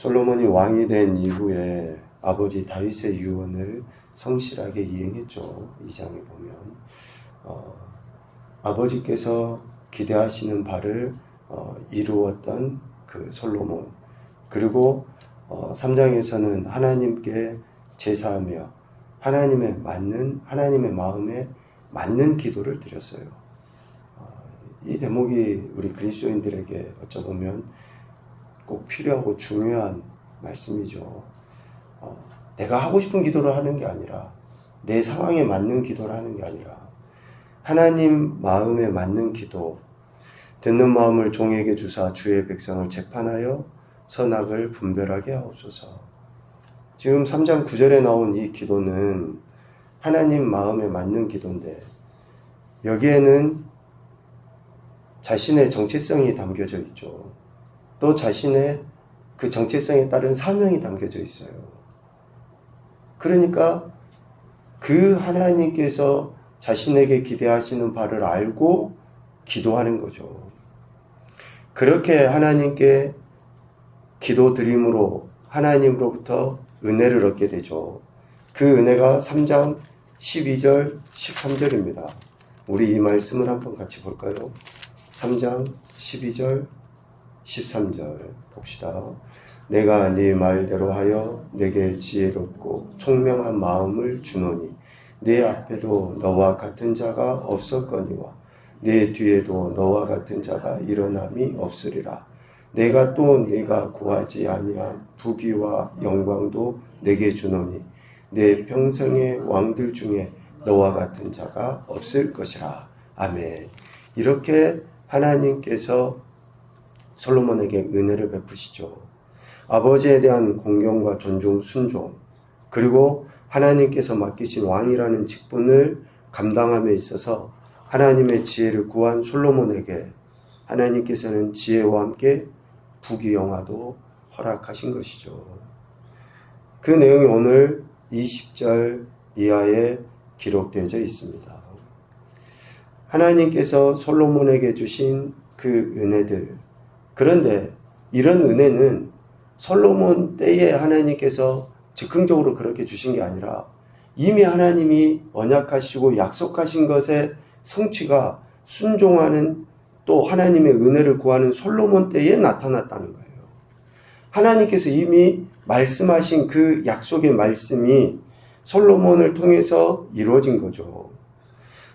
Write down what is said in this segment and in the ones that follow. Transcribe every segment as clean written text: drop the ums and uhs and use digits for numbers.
솔로몬이 왕이 된 이후에 아버지 다윗의 유언을 성실하게 이행했죠. 2장에 보면 아버지께서 기대하시는 바를 이루었던 그 솔로몬, 그리고 3장에서는 하나님께 제사하며 하나님의 마음에 맞는 기도를 드렸어요. 이 대목이 우리 그리스도인들에게 어쩌보면 꼭 필요하고 중요한 말씀이죠. 내가 하고 싶은 기도를 하는 게 아니라, 내 상황에 맞는 기도를 하는 게 아니라 하나님 마음에 맞는 기도, 듣는 마음을 종에게 주사 주의 백성을 재판하여 선악을 분별하게 하옵소서. 지금 3장 9절에 나온 이 기도는 하나님 마음에 맞는 기도인데, 여기에는 자신의 정체성이 담겨져 있죠. 또 자신의 그 정체성에 따른 사명이 담겨져 있어요. 그러니까 그 하나님께서 자신에게 기대하시는 바를 알고 기도하는 거죠. 그렇게 하나님께 기도드림으로 하나님으로부터 은혜를 얻게 되죠. 그 은혜가 3장 12절, 13절입니다. 우리 이 말씀을 한번 같이 볼까요? 3장 12절, 13절 봅시다. 내가 네 말대로 하여 내게 지혜롭고 총명한 마음을 주노니 네 앞에도 너와 같은 자가 없었거니와 네 뒤에도 너와 같은 자가 일어남이 없으리라. 내가 또 네가 구하지 아니한 부귀와 영광도 내게 주노니 내 평생의 왕들 중에 너와 같은 자가 없을 것이라. 아멘. 이렇게 하나님께서 솔로몬에게 은혜를 베푸시죠. 아버지에 대한 공경과 존중, 순종, 그리고 하나님께서 맡기신 왕이라는 직분을 감당함에 있어서 하나님의 지혜를 구한 솔로몬에게 하나님께서는 지혜와 함께 부귀영화도 허락하신 것이죠. 그 내용이 오늘 20절 이하에 기록되어 있습니다. 하나님께서 솔로몬에게 주신 그 은혜들, 그런데 이런 은혜는 솔로몬 때에 하나님께서 즉흥적으로 그렇게 주신 게 아니라 이미 하나님이 언약하시고 약속하신 것의 성취가 순종하는, 또 하나님의 은혜를 구하는 솔로몬 때에 나타났다는 거예요. 하나님께서 이미 말씀하신 그 약속의 말씀이 솔로몬을 통해서 이루어진 거죠.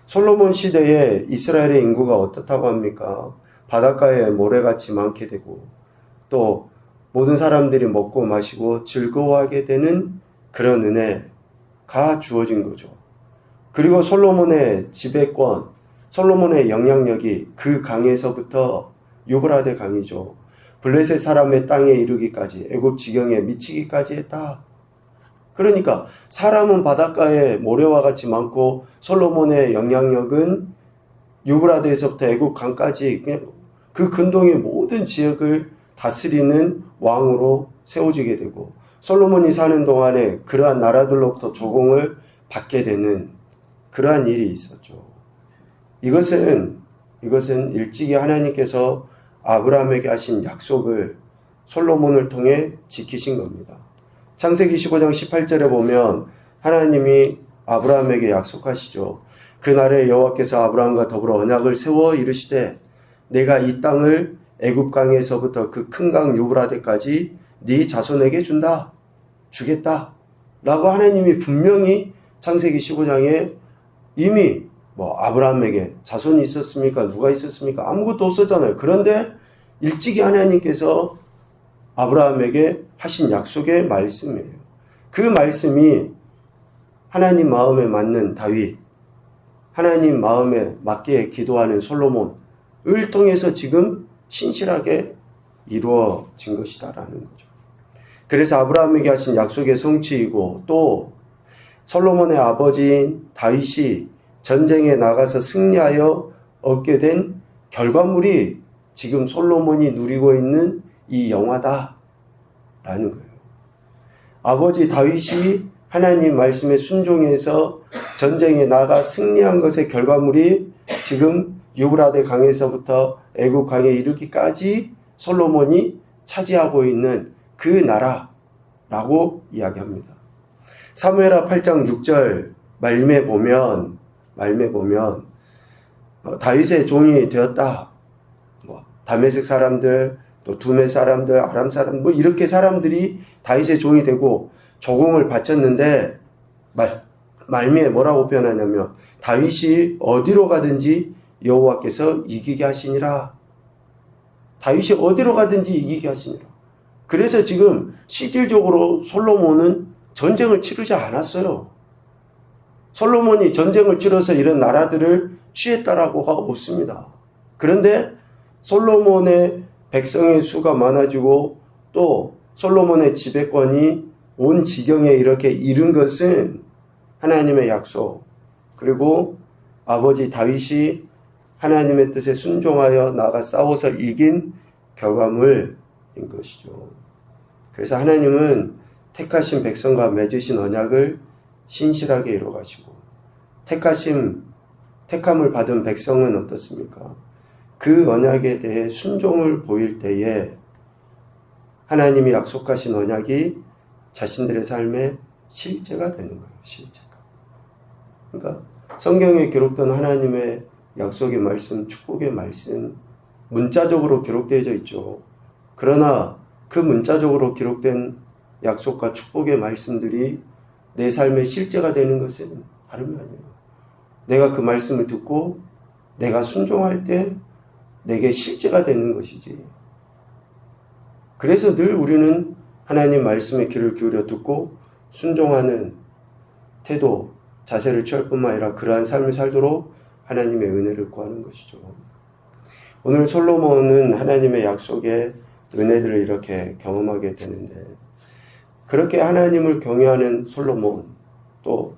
솔로몬 시대에 이스라엘의 인구가 어떻다고 합니까? 바닷가에 모래같이 많게 되고 또 모든 사람들이 먹고 마시고 즐거워하게 되는 그런 은혜가 주어진 거죠. 그리고 솔로몬의 지배권, 솔로몬의 영향력이 그 강에서부터 유브라데 강이죠. 블레셋 사람의 땅에 이르기까지, 애굽 지경에 미치기까지 했다. 그러니까 사람은 바닷가에 모래와 같이 많고 솔로몬의 영향력은 유브라데에서부터 애굽 강까지 그 근동의 모든 지역을 다스리는 왕으로 세워지게 되고, 솔로몬이 사는 동안에 그러한 나라들로부터 조공을 받게 되는 그러한 일이 있었죠. 이것은 일찍이 하나님께서 아브라함에게 하신 약속을 솔로몬을 통해 지키신 겁니다. 창세기 15장 18절에 보면 하나님이 아브라함에게 약속하시죠. 그날에 여호와께서 아브라함과 더불어 언약을 세워 이르시되 내가 이 땅을 애굽 강에서부터 그 큰 강 유브라데까지 네 자손에게 주겠다 라고 하나님이 분명히 창세기 15장에 이미 아브라함에게 자손이 있었습니까? 누가 있었습니까? 아무것도 없었잖아요. 그런데 일찍이 하나님께서 아브라함에게 하신 약속의 말씀이에요. 그 말씀이 하나님 마음에 맞는 다윗, 하나님 마음에 맞게 기도하는 솔로몬을 통해서 지금 신실하게 이루어진 것이다라는 거죠. 그래서 아브라함에게 하신 약속의 성취이고, 또 솔로몬의 아버지인 다윗이 전쟁에 나가서 승리하여 얻게 된 결과물이 지금 솔로몬이 누리고 있는 이 영화다라는 거예요. 아버지 다윗이 하나님 말씀에 순종해서 전쟁에 나가 승리한 것의 결과물이 지금 유브라데 강에서부터 애굽 강에 이르기까지 솔로몬이 차지하고 있는 그 나라라고 이야기합니다. 사무엘하 8장 6절 말씀에 보면 다윗의 종이 되었다. 다메섹 사람들, 또 두메 사람들, 아람 사람, 이렇게 사람들이 다윗의 종이 되고 조공을 바쳤는데 말미에 뭐라고 표현하냐면 다윗이 어디로 가든지 여호와께서 이기게 하시니라. 다윗이 어디로 가든지 이기게 하시니라. 그래서 지금 실질적으로 솔로몬은 전쟁을 치르지 않았어요. 솔로몬이 전쟁을 치러서 이런 나라들을 취했다라고가 없습니다. 그런데 솔로몬의 백성의 수가 많아지고 또 솔로몬의 지배권이 온 지경에 이렇게 이른 것은 하나님의 약속, 그리고 아버지 다윗이 하나님의 뜻에 순종하여 나가 싸워서 이긴 결과물인 것이죠. 그래서 하나님은 택하신 백성과 맺으신 언약을 신실하게 이루어가시고, 택함을 받은 백성은 어떻습니까? 그 언약에 대해 순종을 보일 때에 하나님이 약속하신 언약이 자신들의 삶에 실제가 되는 거예요. 실제가. 그러니까 성경에 기록된 하나님의 약속의 말씀, 축복의 말씀, 문자적으로 기록되어져 있죠. 그러나 그 문자적으로 기록된 약속과 축복의 말씀들이 내 삶의 실제가 되는 것은 다름이 아니에요. 내가 그 말씀을 듣고 내가 순종할 때 내게 실제가 되는 것이지. 그래서 늘 우리는 하나님 말씀에 귀를 기울여 듣고 순종하는 태도, 자세를 취할 뿐만 아니라 그러한 삶을 살도록 하나님의 은혜를 구하는 것이죠. 오늘 솔로몬은 하나님의 약속의 은혜들을 이렇게 경험하게 되는데, 그렇게 하나님을 경외하는 솔로몬, 또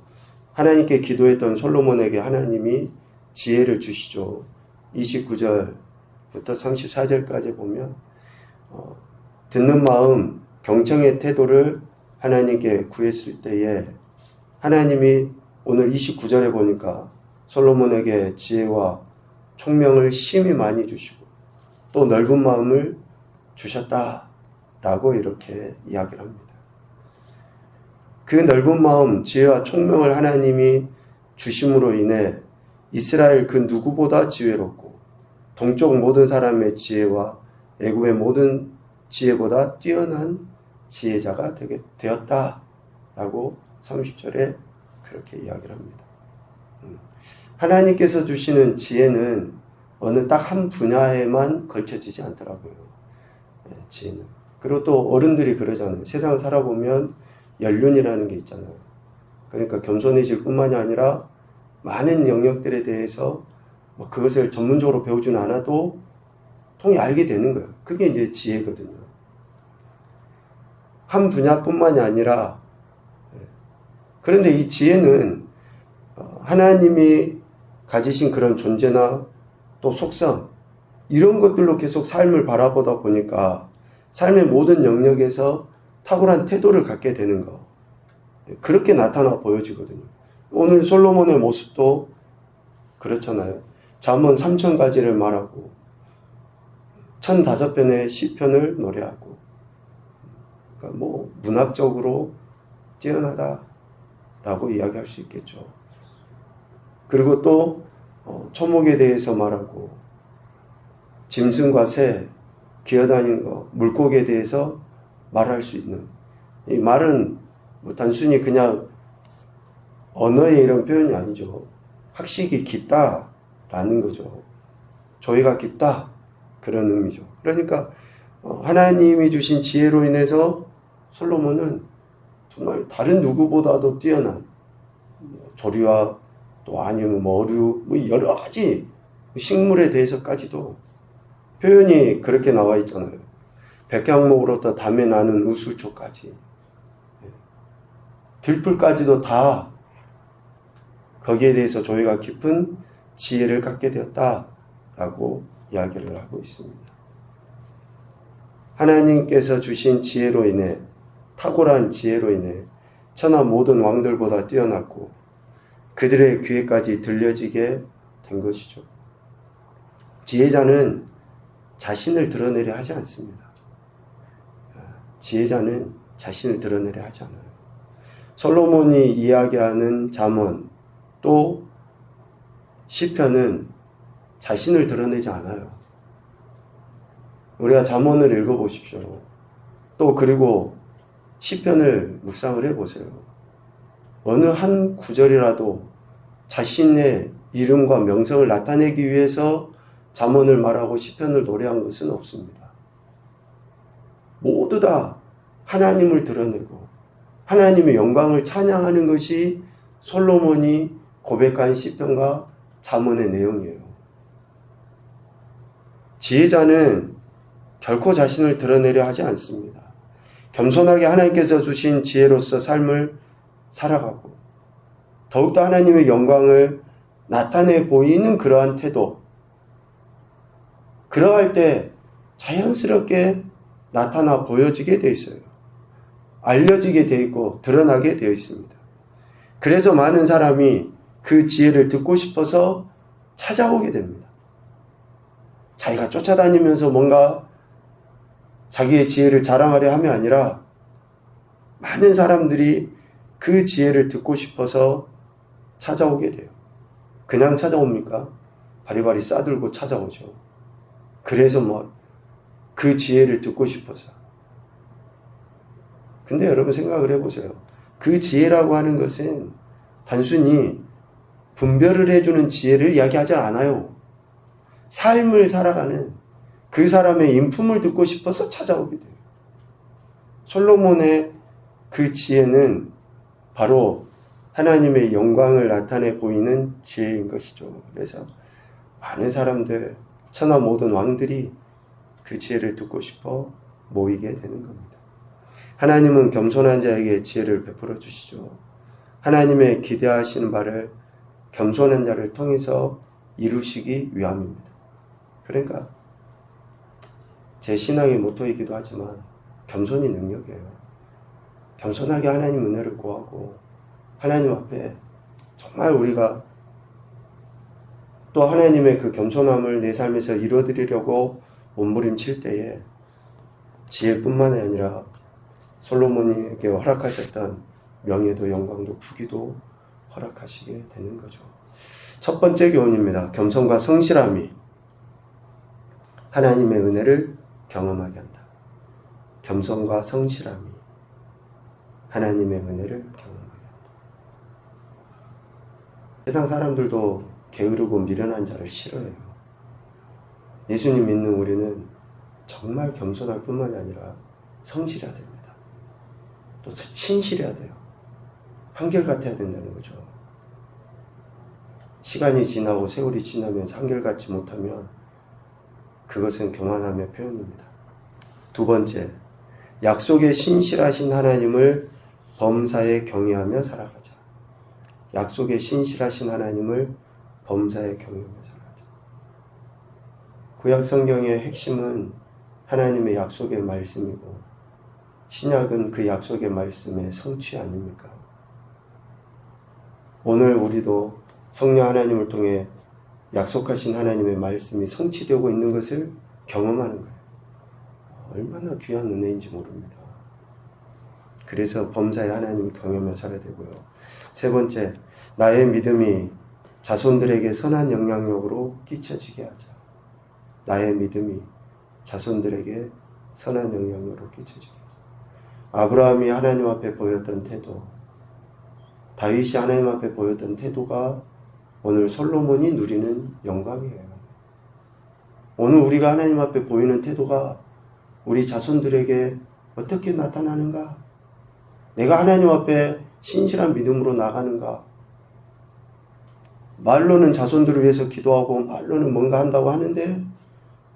하나님께 기도했던 솔로몬에게 하나님이 지혜를 주시죠. 29절부터 34절까지 보면 듣는 마음, 경청의 태도를 하나님께 구했을 때에 하나님이 오늘 29절에 보니까 솔로몬에게 지혜와 총명을 심히 많이 주시고 또 넓은 마음을 주셨다라고 이렇게 이야기를 합니다. 그 넓은 마음, 지혜와 총명을 하나님이 주심으로 인해 이스라엘 그 누구보다 지혜롭고 동쪽 모든 사람의 지혜와 애굽의 모든 지혜보다 뛰어난 지혜자가 되었다라고 30절에 그렇게 이야기를 합니다. 하나님께서 주시는 지혜는 어느 딱 한 분야에만 걸쳐지지 않더라고요. 지혜는. 그리고 또 어른들이 그러잖아요. 세상을 살아보면 연륜이라는 게 있잖아요. 그러니까 겸손해질 뿐만이 아니라 많은 영역들에 대해서 그것을 전문적으로 배우지는 않아도 통히 알게 되는 거예요. 그게 이제 지혜거든요. 한 분야뿐만이 아니라, 그런데 이 지혜는 하나님이 가지신 그런 존재나 또 속성, 이런 것들로 계속 삶을 바라보다 보니까 삶의 모든 영역에서 탁월한 태도를 갖게 되는 거, 그렇게 나타나 보여지거든요. 오늘 솔로몬의 모습도 그렇잖아요. 잠언 3000가지를 말하고 1005편의 시편을 노래하고, 그러니까 문학적으로 뛰어나다라고 이야기할 수 있겠죠. 그리고 또 초목에 대해서 말하고 짐승과 새, 기어다니는 것, 물고기에 대해서 말할 수 있는, 이 말은 단순히 그냥 언어의 이런 표현이 아니죠. 학식이 깊다라는 거죠. 조예가 깊다, 그런 의미죠. 그러니까 하나님이 주신 지혜로 인해서 솔로몬은 정말 다른 누구보다도 뛰어난 조류와 또 아니면 어류, 여러 가지 식물에 대해서까지도 표현이 그렇게 나와 있잖아요. 백향목으로부터 담에 나는 우수초까지, 들풀까지도 다 거기에 대해서 조예가 깊은 지혜를 갖게 되었다라고 이야기를 하고 있습니다. 하나님께서 주신 지혜로 인해, 탁월한 지혜로 인해 천하 모든 왕들보다 뛰어났고 그들의 귀에까지 들려지게 된 것이죠. 지혜자는 자신을 드러내려 하지 않습니다. 지혜자는 자신을 드러내려 하지 않아요. 솔로몬이 이야기하는 잠언 또 시편은 자신을 드러내지 않아요. 우리가 잠언을 읽어보십시오. 또 그리고 시편을 묵상을 해보세요. 어느 한 구절이라도 자신의 이름과 명성을 나타내기 위해서 잠언을 말하고 시편을 노래한 것은 없습니다. 모두 다 하나님을 드러내고 하나님의 영광을 찬양하는 것이 솔로몬이 고백한 시편과 잠언의 내용이에요. 지혜자는 결코 자신을 드러내려 하지 않습니다. 겸손하게 하나님께서 주신 지혜로서 삶을 살아가고 더욱더 하나님의 영광을 나타내 보이는 그러한 태도, 그러할 때 자연스럽게 나타나 보여지게 되어 있어요. 알려지게 되어 있고 드러나게 되어 있습니다. 그래서 많은 사람이 그 지혜를 듣고 싶어서 찾아오게 됩니다. 자기가 쫓아다니면서 뭔가 자기의 지혜를 자랑하려 함이 아니라 많은 사람들이 그 지혜를 듣고 싶어서 찾아오게 돼요. 그냥 찾아옵니까? 바리바리 싸들고 찾아오죠. 그래서 그 지혜를 듣고 싶어서. 근데 여러분 생각을 해보세요. 그 지혜라고 하는 것은 단순히 분별을 해주는 지혜를 이야기하지 않아요. 삶을 살아가는 그 사람의 인품을 듣고 싶어서 찾아오게 돼요. 솔로몬의 그 지혜는 바로 하나님의 영광을 나타내 보이는 지혜인 것이죠. 그래서 많은 사람들, 천하 모든 왕들이 그 지혜를 듣고 싶어 모이게 되는 겁니다. 하나님은 겸손한 자에게 지혜를 베풀어 주시죠. 하나님의 기대하시는 바를 겸손한 자를 통해서 이루시기 위함입니다. 그러니까 제 신앙의 모토이기도 하지만 겸손이 능력이에요. 겸손하게 하나님 은혜를 구하고 하나님 앞에 정말 우리가 또 하나님의 그 겸손함을 내 삶에서 이루어드리려고 몸부림칠 때에 지혜뿐만 아니라 솔로몬에게 허락하셨던 명예도 영광도 부귀도 허락하시게 되는 거죠. 첫 번째 교훈입니다. 겸손과 성실함이 하나님의 은혜를 경험하게 한다. 겸손과 성실함이 하나님의 은혜를 경험하게 한다. 세상 사람들도 게으르고 미련한 자를 싫어해요. 예수님 믿는 우리는 정말 겸손할 뿐만이 아니라 성실해야 됩니다. 또 신실해야 돼요. 한결같아야 된다는 거죠. 시간이 지나고 세월이 지나면서 한결같지 못하면 그것은 교만함의 표현입니다. 두 번째, 약속에 신실하신 하나님을 범사에 경외하며 살아가자. 약속에 신실하신 하나님을 범사에 경외하며 살아가자. 구약 성경의 핵심은 하나님의 약속의 말씀이고 신약은 그 약속의 말씀의 성취 아닙니까? 오늘 우리도 성령 하나님을 통해 약속하신 하나님의 말씀이 성취되고 있는 것을 경험하는 거예요. 얼마나 귀한 은혜인지 모릅니다. 그래서 범사에 하나님을 경외하며 살아야 되고요. 세 번째, 나의 믿음이 자손들에게 선한 영향력으로 끼쳐지게 하자. 나의 믿음이 자손들에게 선한 영향력으로 끼쳐지게 하자. 아브라함이 하나님 앞에 보였던 태도, 다윗이 하나님 앞에 보였던 태도가 오늘 솔로몬이 누리는 영광이에요. 오늘 우리가 하나님 앞에 보이는 태도가 우리 자손들에게 어떻게 나타나는가? 내가 하나님 앞에 신실한 믿음으로 나가는가? 말로는 자손들을 위해서 기도하고 말로는 뭔가 한다고 하는데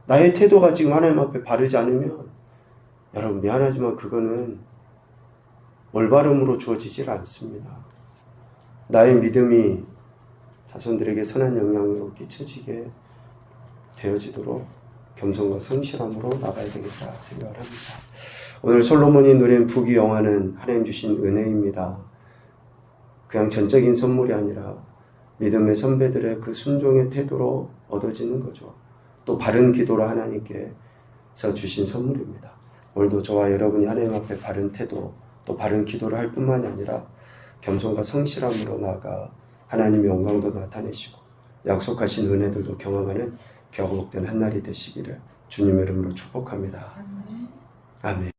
나의 태도가 지금 하나님 앞에 바르지 않으면 여러분 미안하지만 그거는 올바름으로 주어지질 않습니다. 나의 믿음이 자손들에게 선한 영향으로 끼쳐지게 되어지도록 겸손과 성실함으로 나가야 되겠다 생각을 합니다. 오늘 솔로몬이 누린 부귀 영화는 하나님 주신 은혜입니다. 그냥 전적인 선물이 아니라 믿음의 선배들의 그 순종의 태도로 얻어지는 거죠. 또 바른 기도로 하나님께서 주신 선물입니다. 오늘도 저와 여러분이 하나님 앞에 바른 태도 또 바른 기도를 할 뿐만이 아니라 겸손과 성실함으로 나아가 하나님의 영광도 나타내시고 약속하신 은혜들도 경험하는 격복된 한 날이 되시기를 주님의 이름으로 축복합니다. 아멘.